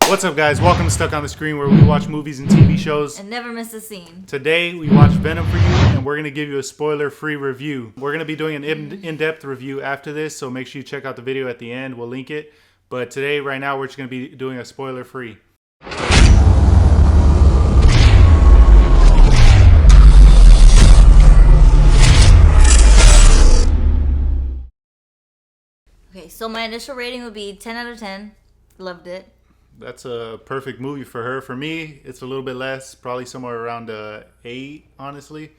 What's up, guys? Welcome to Stuck on the Screen, where we watch movies and TV shows and never miss a scene. Today, we watched Venom for you, and we're going to give you a spoiler-free review. We're going to be doing an in-depth review after this, so make sure you check out the video at the end. We'll link it. But today, right now, we're just going to be doing a spoiler-free. Okay, so my initial rating would be 10 out of 10. Loved it. That's a perfect movie for her. For me, it's a little bit less, probably somewhere around 8, honestly.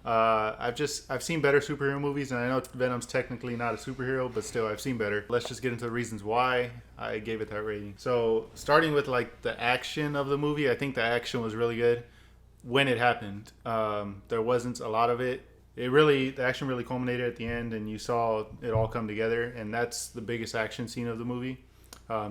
I've seen better superhero movies, and I know Venom's technically not a superhero, but still, I've seen better. Let's just get into the reasons why I gave it that rating. So, starting with like the action of the movie, I think the action was really good when it happened. There wasn't a lot of it. The action really culminated at the end, and you saw it all come together, and that's the biggest action scene of the movie.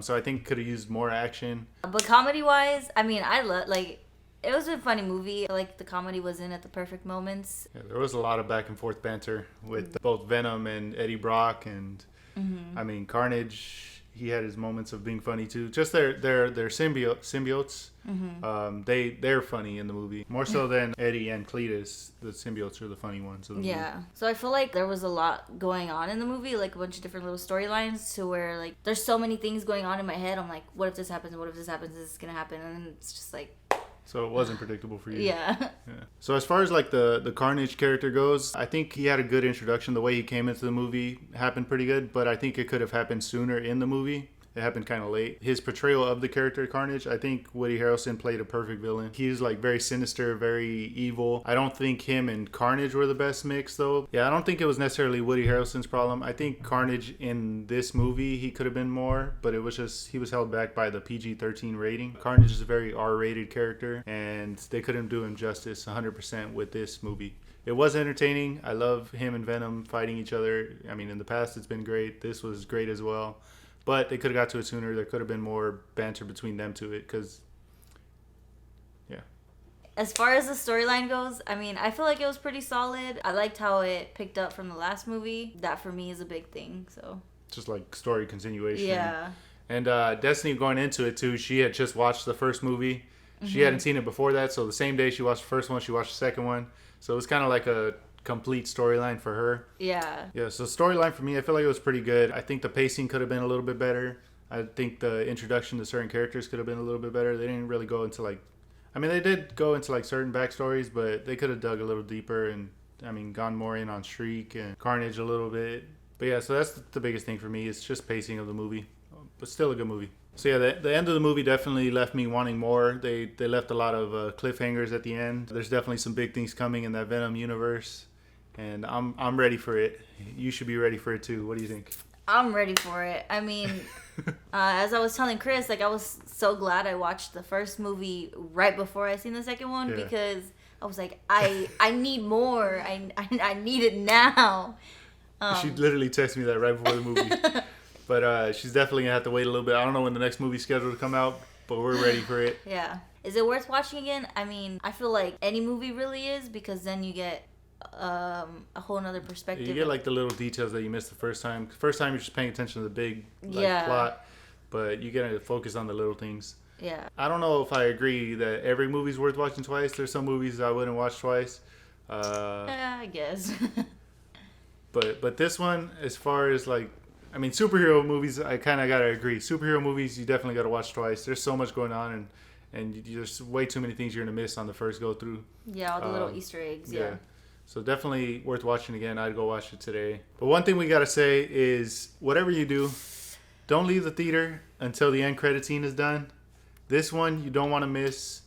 So I think could have used more action. But comedy-wise, I mean, it was a funny movie. I like the comedy was in at the perfect moments. Yeah, there was a lot of back and forth banter with both Venom and Eddie Brock, and I mean, Carnage. He had his moments of being funny too. Just their symbiotes. They're funny in the movie more so than Eddie and Cletus. The symbiotes are the funny ones of the movie. So I feel like there was a lot going on in the movie, like a bunch of different little storylines, to where like there's so many things going on in my head. I'm like, what if this happens? What if this happens? Is this gonna happen? And it's just like. So it wasn't predictable for you. Yeah. So as far as like the Carnage character goes, I think he had a good introduction. The way he came into the movie happened pretty good, but I think it could have happened sooner in the movie. It happened kind of late. His portrayal of the character Carnage, I think Woody Harrelson played a perfect villain. He's like very sinister, very evil. I don't think him and Carnage were the best mix though. Yeah, I don't think it was necessarily Woody Harrelson's problem. I think Carnage in this movie, he could have been more, but it was just, he was held back by the PG-13 rating. Carnage is a very R-rated character, and they couldn't do him justice 100% with this movie. It was entertaining. I love him and Venom fighting each other. I mean, in the past, it's been great. This was great as well. But they could have got to it sooner. There could have been more banter between them to it because, yeah. As far as the storyline goes, I mean, I feel like it was pretty solid. I liked how it picked up from the last movie. That for me is a big thing, so. Just like story continuation. Yeah. And Destiny going into it too, she had just watched the first movie. She hadn't seen it before that, so the same day she watched the first one, she watched the second one. So it was kind of like a complete storyline for her. Yeah, so storyline for me, I feel like it was pretty good. I think the pacing could have been a little bit better. I think the introduction to certain characters could have been a little bit better. They didn't really go into like, I mean, they did go into like certain backstories, but they could have dug a little deeper and, I mean, gone more in on Shriek and Carnage a little bit. But yeah, so that's the biggest thing for me. It's just pacing of the movie, but still a good movie. So yeah, the end of the movie definitely left me wanting more. They left a lot of cliffhangers at the end. There's definitely some big things coming in that Venom universe. And I'm ready for it. You should be ready for it too. What do you think? I'm ready for it. I mean, as I was telling Chris, like I was so glad I watched the first movie right before I seen the second one because I was like, I need more. I need it now. She literally texted me that right before the movie. But she's definitely gonna have to wait a little bit. I don't know when the next movie's scheduled to come out, but we're ready for it. Yeah. Is it worth watching again? I mean, I feel like any movie really is because then you get a whole nother perspective. You get like the little details that you missed the first time. First time you're just paying attention to the big plot, but you get to focus on the little things. Yeah. I don't know if I agree that every movie's worth watching twice. There's some movies I wouldn't watch twice. I guess. but this one, as far as like, I mean, superhero movies, I kind of gotta agree. Superhero movies, you definitely gotta watch twice. There's so much going on, and there's way too many things you're gonna miss on the first go through. Yeah, all the little Easter eggs. Yeah. So definitely worth watching again. I'd go watch it today. But one thing we got to say is whatever you do, don't leave the theater until the end credit scene is done. This one you don't want to miss.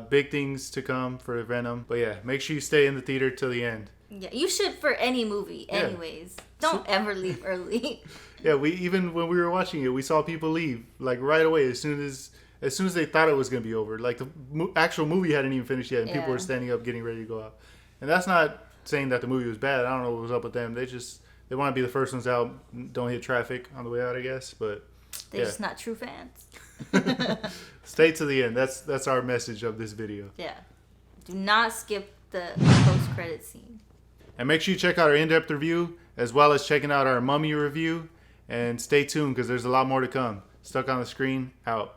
Big things to come for Venom. But yeah, make sure you stay in the theater till the end. Yeah, you should for any movie anyways. Don't ever leave early. Yeah, even when we were watching it, we saw people leave like right away as soon as they thought it was going to be over. Like the actual movie hadn't even finished yet and people were standing up getting ready to go out. And that's not saying that the movie was bad. I don't know what was up with them. They want to be the first ones out. Don't hit traffic on the way out, I guess. But they're just not true fans. Stay to the end. That's our message of this video. Yeah. Do not skip the post-credit scene. And make sure you check out our in-depth review as well as checking out our Mummy review. And stay tuned because there's a lot more to come. Stuck on the Screen, out.